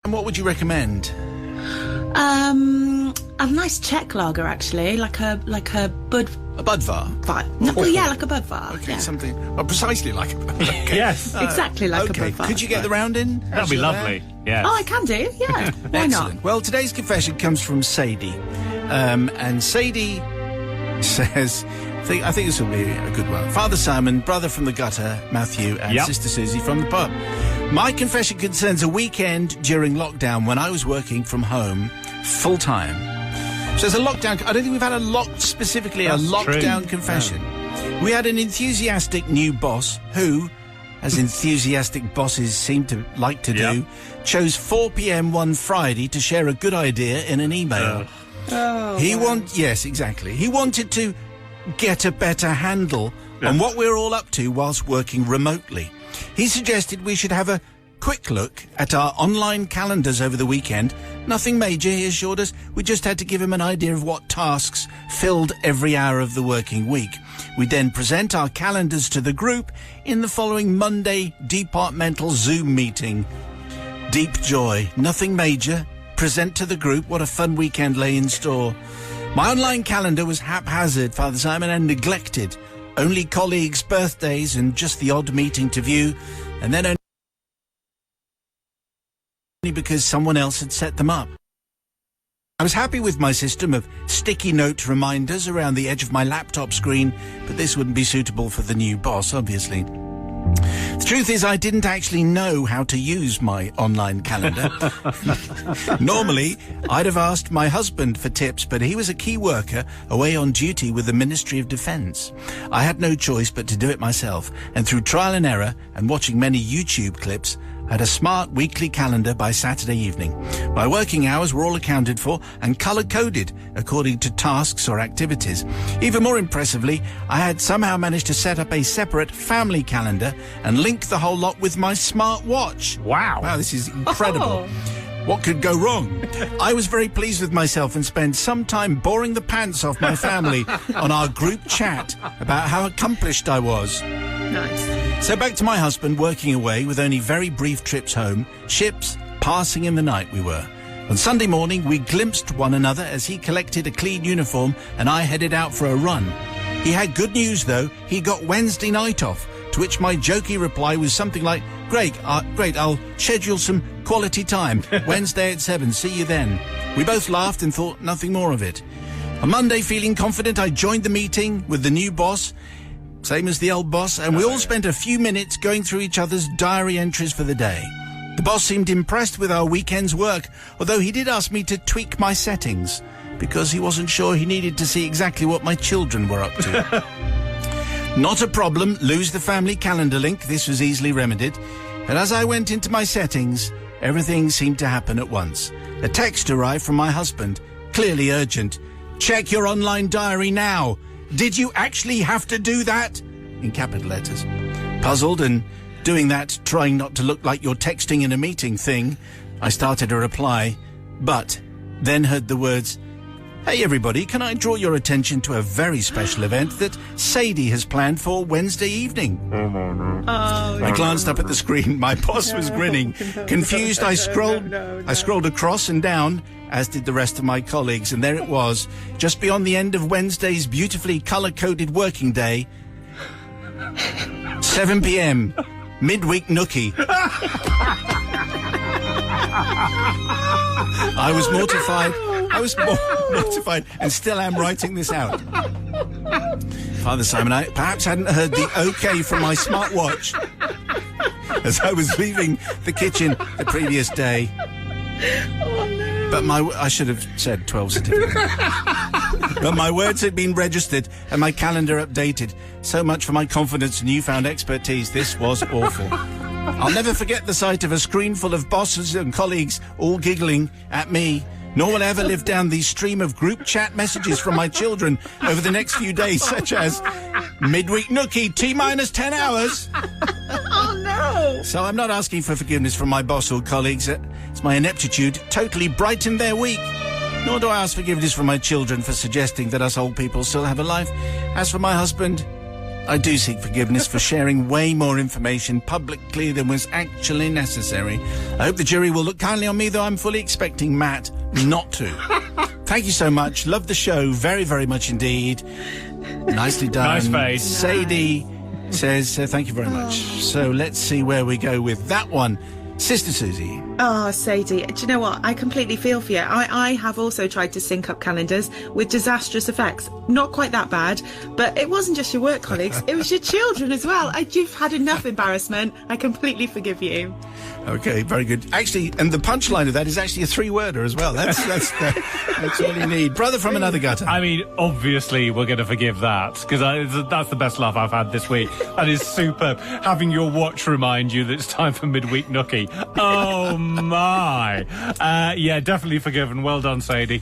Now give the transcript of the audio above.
And what would you recommend? A nice Czech lager, actually, like a bud. A Budvar? Well, yeah, like a Budvar. Okay, yeah. something. Well, precisely like a Budvar. Okay. Yes. Exactly like okay. a Budvar. Could you get the round in? That'd be lovely. Yeah. Oh, I can do, yeah. Why Excellent. not? Well, today's confession comes from Sadie. And Sadie says, I think this will be a good one. Father Simon, brother from the gutter, Matthew, and Sister Susie from the pub. My confession concerns a weekend during lockdown when I was working from home full-time. So there's a lockdown. I don't think we've had a lockdown confession. Yeah. We had an enthusiastic new boss who, as enthusiastic bosses seem to like to do, chose 4 p.m. one Friday to share a good idea in an email. Yes, exactly. He wanted to get a better handle on what we're all up to whilst working remotely. He suggested we should have a quick look at our online calendars over the weekend. Nothing major, he assured us. We just had to give him an idea of what tasks filled every hour of the working week. We then present our calendars to the group in the following Monday departmental Zoom meeting. Deep joy. Nothing major. Present to the group what a fun weekend lay in store. My online calendar was haphazard, Father Simon, and neglected. Only colleagues' birthdays and just the odd meeting to view, and then only because someone else had set them up. I was happy with my system of sticky note reminders around the edge of my laptop screen, but this wouldn't be suitable for the new boss, obviously. The truth is, I didn't actually know how to use my online calendar. Normally, I'd have asked my husband for tips, but he was a key worker away on duty with the Ministry of Defence. I had no choice but to do it myself, and through trial and error and watching many YouTube clips, I had a smart weekly calendar by Saturday evening. My working hours were all accounted for and colour-coded according to tasks or activities. Even more impressively, I had somehow managed to set up a separate family calendar and link the whole lot with my smart watch. Wow, this is incredible. What could go wrong? I was very pleased with myself and spent some time boring the pants off my family on our group chat about how accomplished I was. Nice. So back to my husband working away with only very brief trips home, ships passing in the night we were. On Sunday morning, we glimpsed one another as he collected a clean uniform and I headed out for a run. He had good news, though. He got Wednesday night off, to which my jokey reply was something like, Great, I'll schedule some quality time. Wednesday at 7, see you then. We both laughed and thought nothing more of it. On Monday, feeling confident, I joined the meeting with the new boss, same as the old boss, and we all spent a few minutes going through each other's diary entries for the day. The boss seemed impressed with our weekend's work, although he did ask me to tweak my settings, because he wasn't sure he needed to see exactly what my children were up to. Not a problem, lose the family calendar link, this was easily remedied. And as I went into my settings, everything seemed to happen at once. A text arrived from my husband, clearly urgent. Check your online diary now. Did you actually have to do that? In capital letters. Puzzled and doing that, trying not to look like you're texting in a meeting thing, I started a reply, but then heard the words, Hey everybody, can I draw your attention to a very special event that Sadie has planned for Wednesday evening? I glanced up at the screen. My boss was grinning. Confused, I scrolled across and down, as did the rest of my colleagues, and there it was, just beyond the end of Wednesday's beautifully colour-coded working day, 7 p.m, midweek nookie. I was mortified and still am writing this out. Father Simon, I perhaps hadn't heard the OK from my smartwatch as I was leaving the kitchen the previous day. Oh, no. But I should have said 12 certificate. But my words had been registered and my calendar updated. So much for my confidence and newfound expertise. This was awful. I'll never forget the sight of a screen full of bosses and colleagues all giggling at me. Nor will I ever live down the stream of group chat messages from my children over the next few days, such as midweek nookie, T-minus 10 hours. Oh, no. So I'm not asking for forgiveness from my boss or colleagues. It's my ineptitude totally brightened their week. Nor do I ask forgiveness from my children for suggesting that us old people still have a life. As for my husband, I do seek forgiveness for sharing way more information publicly than was actually necessary. I hope the jury will look kindly on me, though I'm fully expecting Matt not to. Thank you so much. Love the show very, very much indeed. Nicely done. Nice face. Sadie says, thank you very much. So let's see where we go with that one. Sister Susie. Oh, Sadie, do you know what? I completely feel for you. I have also tried to sync up calendars with disastrous effects. Not quite that bad, but it wasn't just your work colleagues, it was your children as well. You've had enough embarrassment. I completely forgive you. Okay, very good. Actually, and the punchline of that is actually a three-worder as well. That's all you need. Brother from another gutter. I mean, obviously we're going to forgive that, because that's the best laugh I've had this week. That is superb. Having your watch remind you that it's time for midweek nookie. Oh, my. Yeah, definitely forgiven. Well done, Sadie.